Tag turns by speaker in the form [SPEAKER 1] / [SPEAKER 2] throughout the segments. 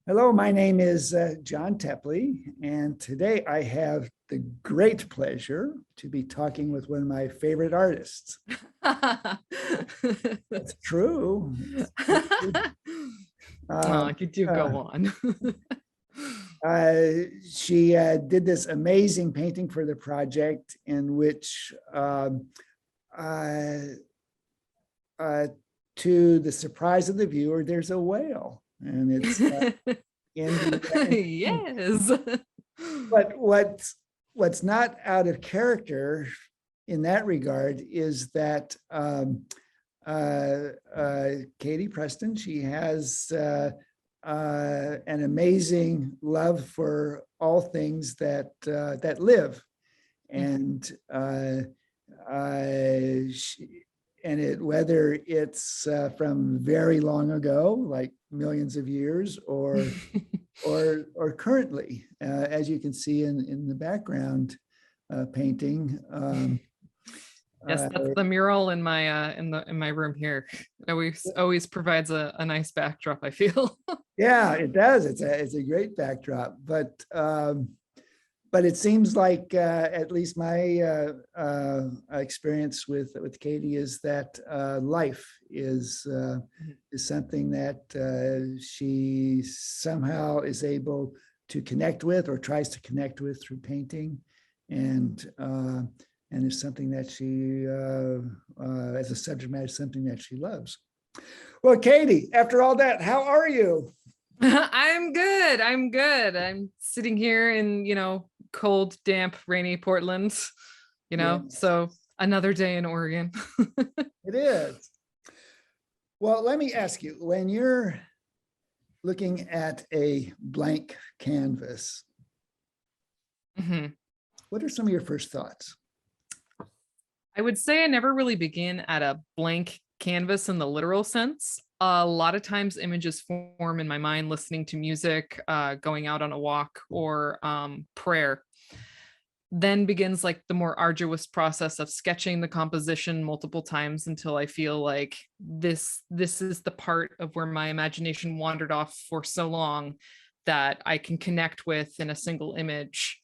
[SPEAKER 1] Hello, my name is John Teply, and today I have the great pleasure to be talking with one of my favorite artists. That's true.
[SPEAKER 2] Oh, could you
[SPEAKER 1] uh,
[SPEAKER 2] go on?
[SPEAKER 1] she did this amazing painting for the project in which, uh, to the surprise of the viewer, there's a whale, and it's in the
[SPEAKER 2] Yes.
[SPEAKER 1] but what's not out of character in that regard is that Katie Preston, she has an amazing love for all things that that live, and whether it's from very long ago, like millions of years, or currently, as you can see in the background painting.
[SPEAKER 2] Yes, that's the mural in my in my room here. It always provides a nice backdrop, I feel.
[SPEAKER 1] Yeah, it does. It's a great backdrop, but it seems like at least my experience with Katie is that life is something that she somehow is able to connect with, or tries to connect with, through painting, and is something that she, as a subject matter, something that she loves. Well, Katie, after all that, how are you?
[SPEAKER 2] I'm good. I'm good. I'm sitting here in, cold, damp, rainy Portland,
[SPEAKER 1] Yeah,
[SPEAKER 2] so another day in Oregon.
[SPEAKER 1] it is. Well, let me ask you, when you're looking at a blank canvas,
[SPEAKER 2] Mhm.
[SPEAKER 1] what are some of your first thoughts?
[SPEAKER 2] I would say I never really begin at a blank canvas in the literal sense. A lot of times images form in my mind listening to music, going out on a walk, or prayer. Then begins like the more arduous process of sketching the composition multiple times until I feel like this is the part of where my imagination wandered off for so long that I can connect with in a single image.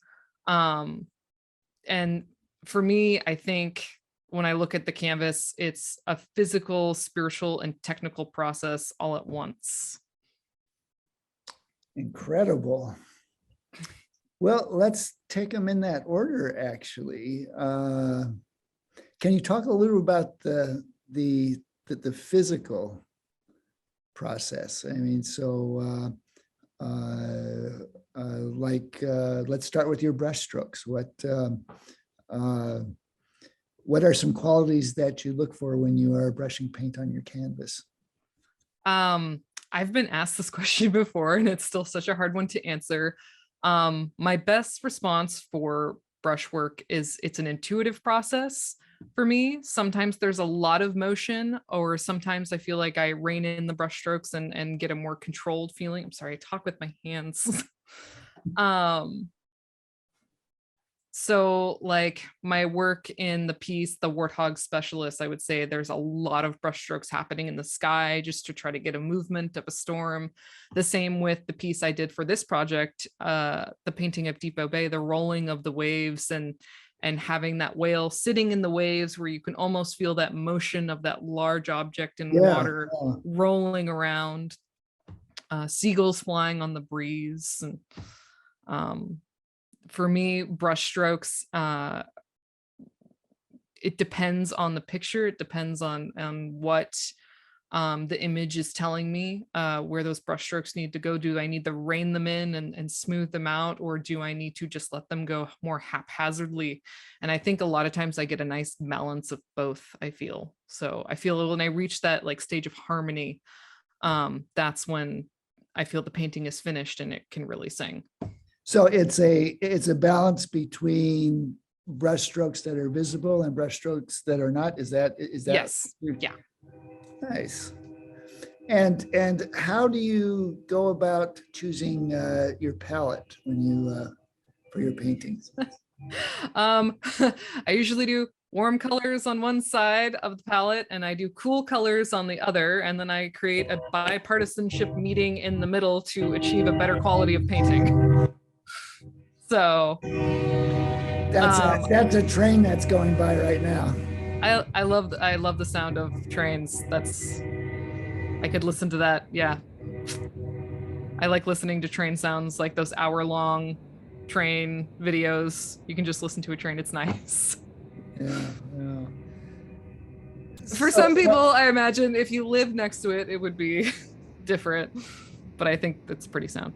[SPEAKER 2] And for me, I think when I look at the canvas, it's a physical, spiritual, and technical process all at once.
[SPEAKER 1] Incredible. Well, let's take them in that order, actually. Can you talk a little about the physical process? I mean, so let's start with your brushstrokes. What are some qualities that you look for when you are brushing paint on your canvas?
[SPEAKER 2] I've been asked this question before, and it's still such a hard one to answer. My best response for brushwork is it's an intuitive process for me. Sometimes there's a lot of motion, or sometimes I feel like I rein in the brushstrokes and get a more controlled feeling. I'm sorry, I talk with my hands. So like my work in the piece, The Warthog Specialist, I would say there's a lot of brushstrokes happening in the sky just to try to get a movement of a storm. The same with the piece I did for this project, the painting of Depot Bay, the rolling of the waves, and having that whale sitting in the waves where you can almost feel that motion of that large object in water rolling around, seagulls flying on the breeze. And for me, brushstrokes, it depends on the picture. It depends on what the image is telling me, where those brushstrokes need to go. Do I need to rein them in and smooth them out, or do I need to just let them go more haphazardly? And I think a lot of times I get a nice balance of both, I feel. So I feel when I reach that like stage of harmony, that's when I feel the painting is finished and it can really sing.
[SPEAKER 1] So it's a balance between brushstrokes that are visible and brushstrokes that are not. Is that
[SPEAKER 2] Yes. Yeah.
[SPEAKER 1] Nice. And how do you go about choosing your palette when you for your paintings?
[SPEAKER 2] Um, I usually do warm colors on one side of the palette and I do cool colors on the other. And then I create a bipartisanship meeting in the middle to achieve a better quality of painting. So
[SPEAKER 1] That's a train that's going by right now.
[SPEAKER 2] I love the sound of trains. I could listen to that. Yeah. I like listening to train sounds, like those hour-long train videos. You can just listen to a train. It's nice.
[SPEAKER 1] Yeah, yeah.
[SPEAKER 2] For
[SPEAKER 1] So,
[SPEAKER 2] some people, I imagine if you live next to it, it would be different. But I think that's pretty sound.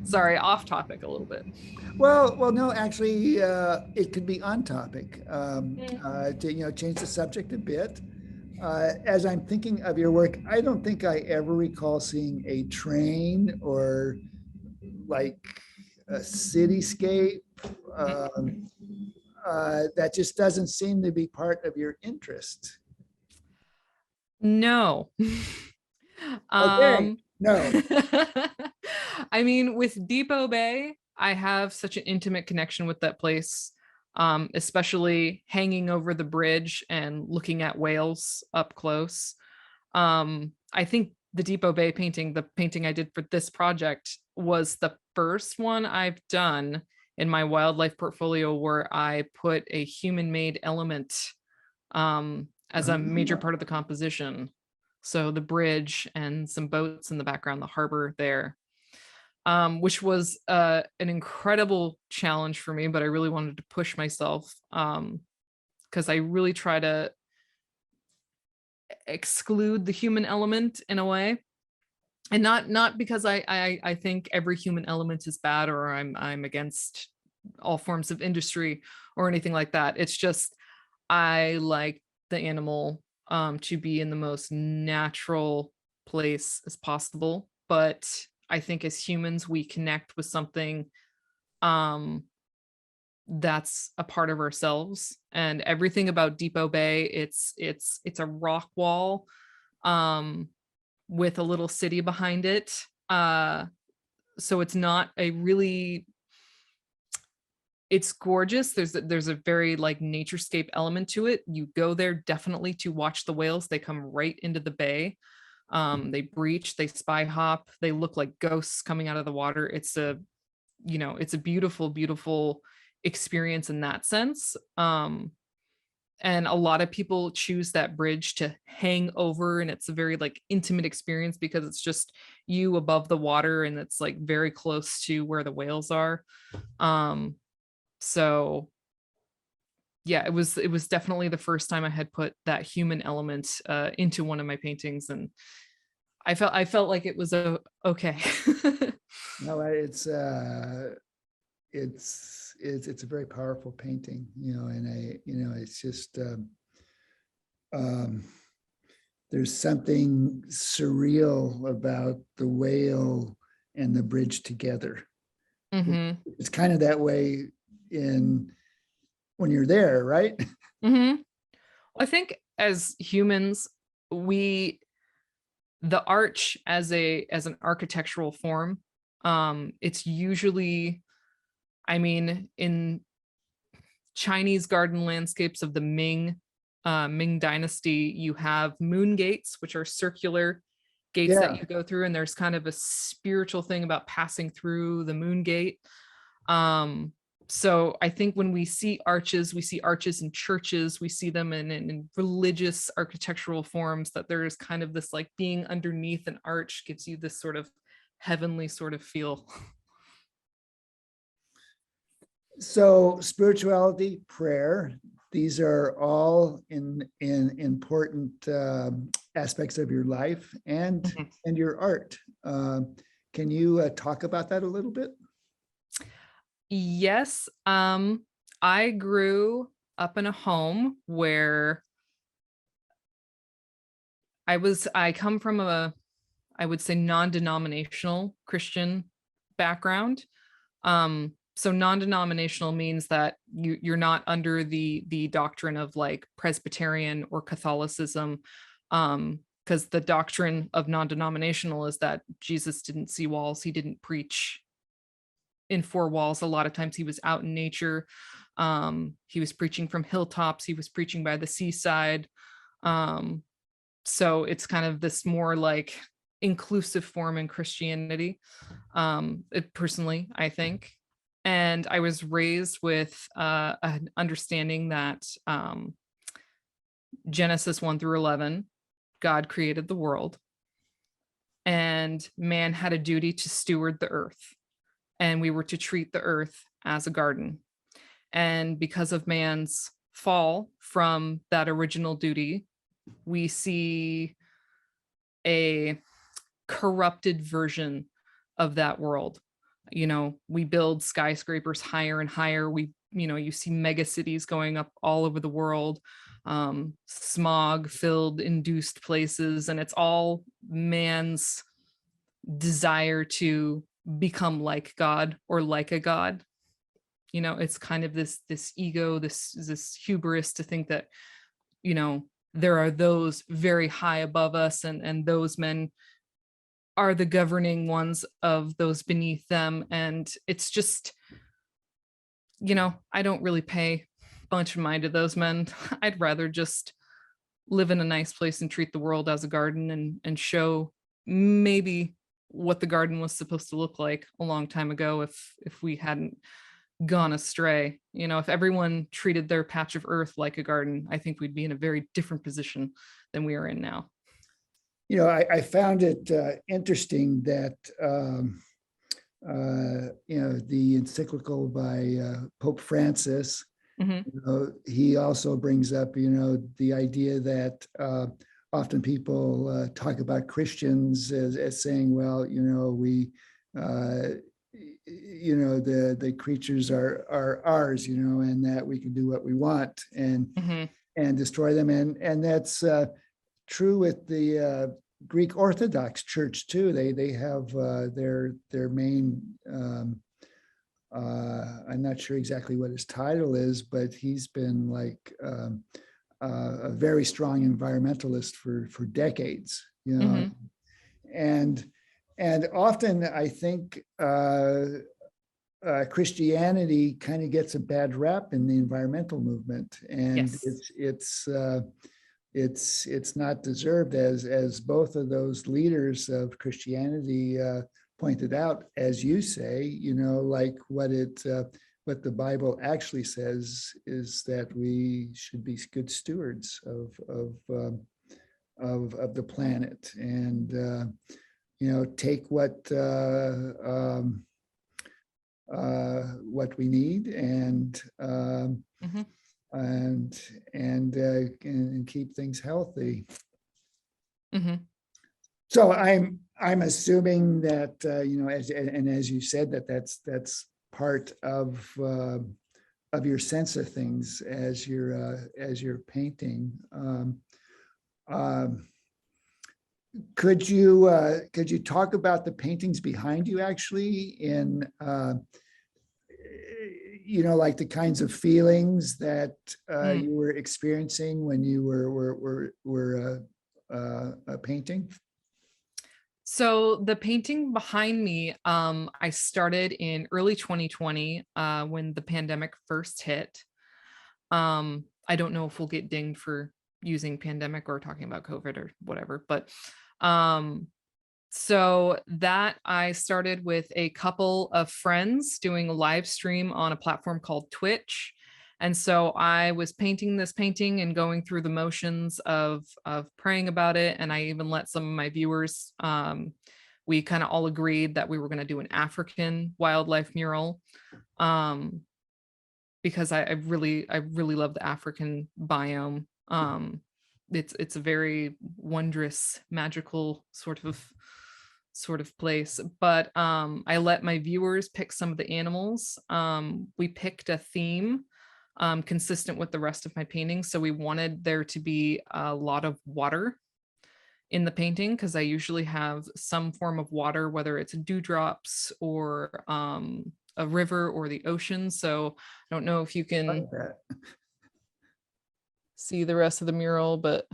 [SPEAKER 2] Sorry, off topic a little bit.
[SPEAKER 1] well, no, actually, it could be on topic. To change the subject a bit. As I'm thinking of your work, I don't think I ever recall seeing a train or like a cityscape. Um, that just doesn't seem to be part of your interest.
[SPEAKER 2] No.
[SPEAKER 1] Okay, no.
[SPEAKER 2] I mean, with Depot Bay, I have such an intimate connection with that place, especially hanging over the bridge and looking at whales up close. I think the Depot Bay painting, the painting I did for this project, was the first one I've done in my wildlife portfolio where I put a human-made element as a major part of the composition. So the bridge and some boats in the background, the harbor there, which was an incredible challenge for me, but I really wanted to push myself because I really try to exclude the human element in a way. And not because I think every human element is bad or I'm against all forms of industry or anything like that. It's just I like the animal to be in the most natural place as possible. But I think as humans, we connect with something um, that's a part of ourselves. And everything about Depot Bay, it's a rock wall with a little city behind it. So it's not a really, it's gorgeous. There's a very like naturescape element to it. You go there definitely to watch the whales. They come right into the bay. They breach, they spy hop, they look like ghosts coming out of the water. It's a beautiful, beautiful experience in that sense. And a lot of people choose that bridge to hang over, and it's a very like intimate experience because it's just you above the water and it's like very close to where the whales are. So yeah, it was definitely the first time I had put that human element into one of my paintings, and I felt like it was okay.
[SPEAKER 1] No, it's a very powerful painting, and it's just um, there's something surreal about the whale and the bridge together.
[SPEAKER 2] Hmm.
[SPEAKER 1] It's kind of that way when you're there, right?
[SPEAKER 2] Hmm. I think as humans, the arch as an architectural form, it's usually, I mean, in Chinese garden landscapes of the Ming Dynasty, you have moon gates, which are circular gates that
[SPEAKER 1] Yeah.
[SPEAKER 2] you go through, and there's kind of a spiritual thing about passing through the moon gate. So I think when we see arches in churches, we see them in religious architectural forms, that there is kind of this like being underneath an arch gives you this sort of heavenly sort of feel.
[SPEAKER 1] So spirituality, prayer, these are all in important aspects of your life and your art. Can you talk about that a little bit?
[SPEAKER 2] Yes, I grew up in a home where I come from I would say non-denominational Christian background. So non-denominational means that you're not under the doctrine of like Presbyterian or Catholicism, because the doctrine of non-denominational is that Jesus didn't see walls, he didn't preach in four walls. A lot of times he was out in nature. He was preaching from hilltops. He was preaching by the seaside. So it's kind of this more like inclusive form in Christianity, personally, I think. And I was raised with an understanding that Genesis 1 through 11, God created the world, and man had a duty to steward the earth, and we were to treat the earth as a garden. And because of man's fall from that original duty, we see a corrupted version of that world. We build skyscrapers higher and higher. You see mega cities going up all over the world, smog filled, induced places, and it's all man's desire to become like God or like a God. It's kind of this ego, this hubris to think that, there are those very high above us, and those men are the governing ones of those beneath them. And it's just, I don't really pay a bunch of mind to those men. I'd rather just live in a nice place and treat the world as a garden, and show maybe what the garden was supposed to look like a long time ago, if we hadn't gone astray. If everyone treated their patch of earth like a garden, I think we'd be in a very different position than we are in now.
[SPEAKER 1] I found it interesting that the encyclical by Pope Francis, he also brings up the idea that often people talk about Christians as saying, well, we the creatures are ours, and that we can do what we want and destroy them, and that's true with the Greek Orthodox Church too. They have their main. I'm not sure exactly what his title is, but he's been like a very strong environmentalist for decades. And often I think Christianity kind of gets a bad rap in the environmental movement, and
[SPEAKER 2] yes.
[SPEAKER 1] it's not deserved, as both of those leaders of Christianity pointed out, as you say. Like what the Bible actually says is that we should be good stewards of the planet, and take what we need, and keep things healthy. So I'm assuming that as you said, that's part of your sense of things as you're painting. Could you talk about the paintings behind you, actually, in like the kinds of feelings that you were experiencing when you were painting?
[SPEAKER 2] So the painting behind me, I started in early 2020 when the pandemic first hit. I don't know if we'll get dinged for using pandemic or talking about COVID or whatever, but so that I started with a couple of friends doing a live stream on a platform called Twitch. And so I was painting this painting and going through the motions of praying about it. And I even let some of my viewers, we kind of all agreed that we were going to do an African wildlife mural, because I really love the African biome. It's a very wondrous, magical sort of place. But I let my viewers pick some of the animals. We picked a theme consistent with the rest of my paintings. So we wanted there to be a lot of water in the painting, because I usually have some form of water, whether it's dewdrops or a river or the ocean. So I don't know if you can see the rest of the mural, but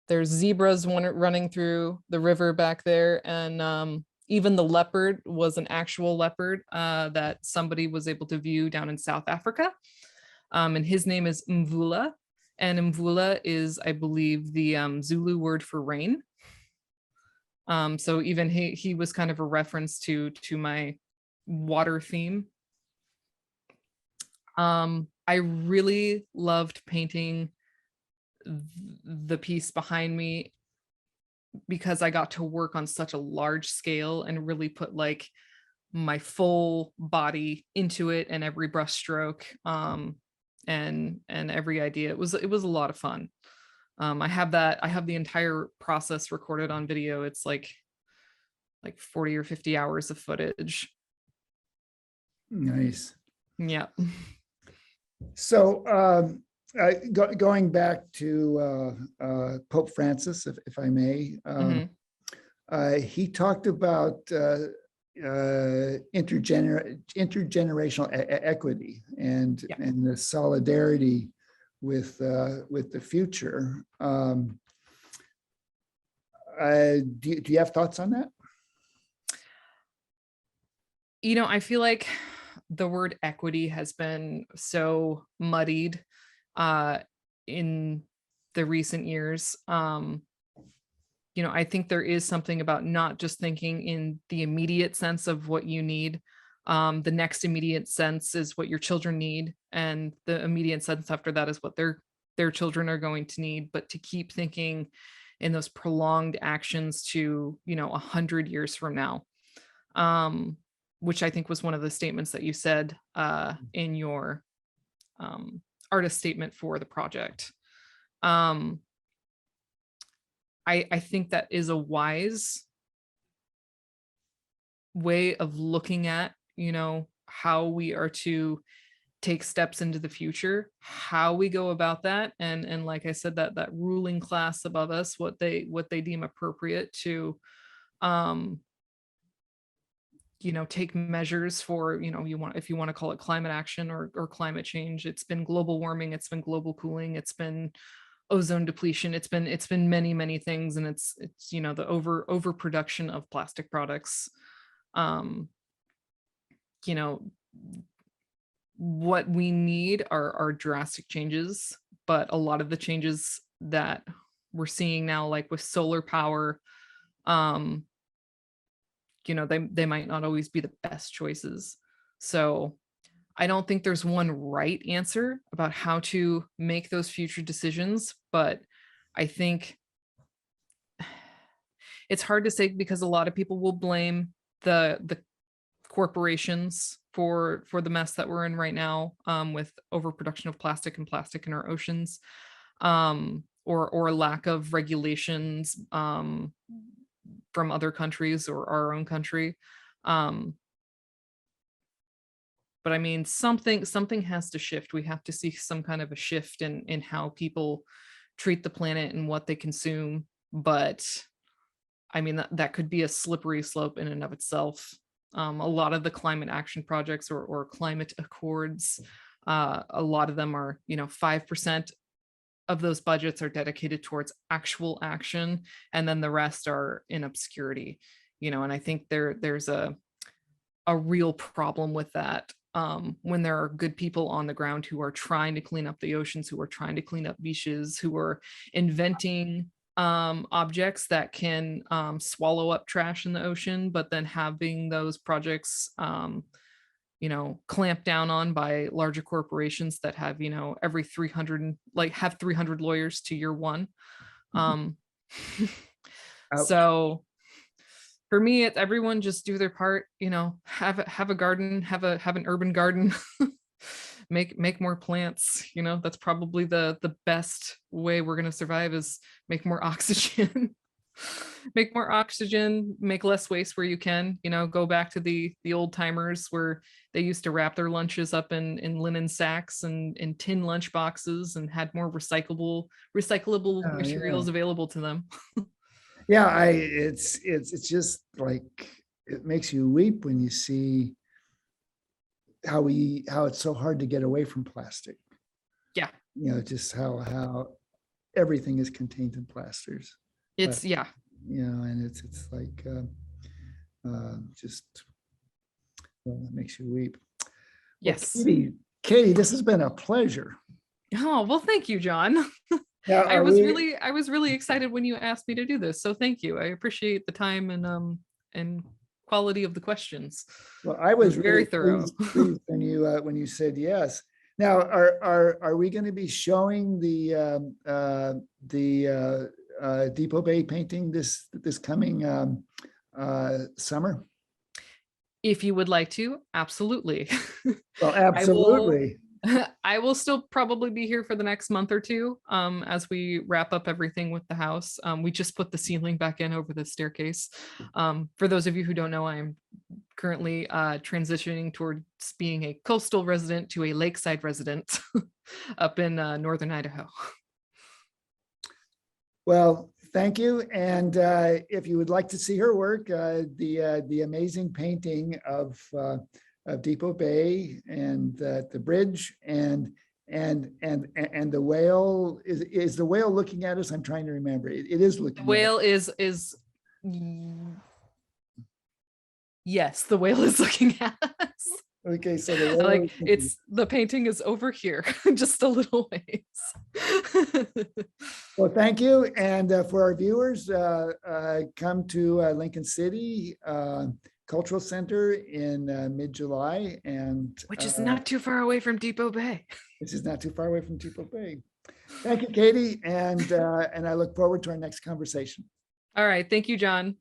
[SPEAKER 2] there's zebras running through the river back there, and even the leopard was an actual leopard that somebody was able to view down in South Africa. And his name is Mvula. And Mvula is, I believe, the Zulu word for rain. So even he was kind of a reference to my water theme. I really loved painting the piece behind me because I got to work on such a large scale and really put like my full body into it and every brush stroke and every idea. It was a lot of fun. I have the entire process recorded on video. It's like 40 or 50 hours of footage.
[SPEAKER 1] Nice.
[SPEAKER 2] Yeah.
[SPEAKER 1] So going back to Pope Francis, if I may, he talked about intergenerational equity and the solidarity with the future. Do you have thoughts on that?
[SPEAKER 2] You know, I feel like the word equity has been so muddied in the recent years. You know, I think there is something about not just thinking in the immediate sense of what you need. The next immediate sense is what your children need, and the immediate sense after that is what their children are going to need. But to keep thinking in those prolonged actions to, you know, 100 years from now, which I think was one of the statements that you said in your artist statement for the project. I think that is a wise way of looking at, you know, how we are to take steps into the future, how we go about that, and like I said, that ruling class above us, what they deem appropriate to you know, take measures for, you know, if you want to call it climate action or climate change. It's been global warming, it's been global cooling, it's been ozone depletion, it's been many things, and it's you know, the overproduction of plastic products. You know, what we need are drastic changes, but a lot of the changes that we're seeing now, like with solar power, you know, they might not always be the best choices. So I don't think there's one right answer about how to make those future decisions, but I think it's hard to say because a lot of people will blame the corporations for the mess that we're in right now, with overproduction of plastic and plastic in our oceans, or lack of regulations from other countries or our own country. But I mean, something has to shift. We have to see some kind of a shift in how people treat the planet and what they consume. But I mean, that could be a slippery slope in and of itself. A lot of the climate action projects or climate accords, a lot of them are, you know, 5% of those budgets are dedicated towards actual action, and then the rest are in obscurity, you know. And I think there's a real problem with that, when there are good people on the ground who are trying to clean up the oceans, who are trying to clean up beaches, who are inventing objects that can swallow up trash in the ocean, but then having those projects you know, clamped down on by larger corporations that have, you know, every 300, like have 300 lawyers to year one. So for me, it's everyone just do their part, you know, have a garden, have an urban garden, make more plants, you know. That's probably the best way we're going to survive, is make more oxygen. Make more oxygen, make less waste where you can, you know. Go back to the old timers where they used to wrap their lunches up in linen sacks and in tin lunch boxes, and had more recyclable materials available to them.
[SPEAKER 1] Yeah, it's just like, it makes you weep when you see how it's so hard to get away from plastic.
[SPEAKER 2] Yeah,
[SPEAKER 1] you know, just how everything is contained in plasters.
[SPEAKER 2] it's, yeah,
[SPEAKER 1] You know, and it's like just well, that makes you weep. Well,
[SPEAKER 2] Yes.
[SPEAKER 1] Katie, this has been a pleasure.
[SPEAKER 2] Oh, well, thank you, John.
[SPEAKER 1] Now,
[SPEAKER 2] I was really excited when you asked me to do this. So thank you. I appreciate the time and quality of the questions.
[SPEAKER 1] well, I was
[SPEAKER 2] Very
[SPEAKER 1] really
[SPEAKER 2] thorough.
[SPEAKER 1] pleased when you said yes. Now, are we going to be showing the Depot Bay painting this coming summer?
[SPEAKER 2] If you would like to, absolutely.
[SPEAKER 1] Well,
[SPEAKER 2] I will
[SPEAKER 1] absolutely.
[SPEAKER 2] I will still probably be here for the next month or two as we wrap up everything with the house. We just put the ceiling back in over the staircase. For those of you who don't know, I'm currently transitioning towards being a coastal resident to a lakeside resident up in northern Idaho.
[SPEAKER 1] Well, thank you. And if you would like to see her work, the amazing painting of Depot Bay and the bridge and the whale is the whale looking at us? I'm trying to remember. It is looking.
[SPEAKER 2] The whale is yes, the whale is looking at us.
[SPEAKER 1] Okay, so the whale
[SPEAKER 2] like the painting is over here, just a little ways.
[SPEAKER 1] Well, thank you. And for our viewers, come to Lincoln City Cultural Center in mid-July, and
[SPEAKER 2] which is not too far away from Depot Bay.
[SPEAKER 1] Which is not too far away from Depot Bay. Thank you, Katie, and I look forward to our next conversation.
[SPEAKER 2] All right, thank you, John.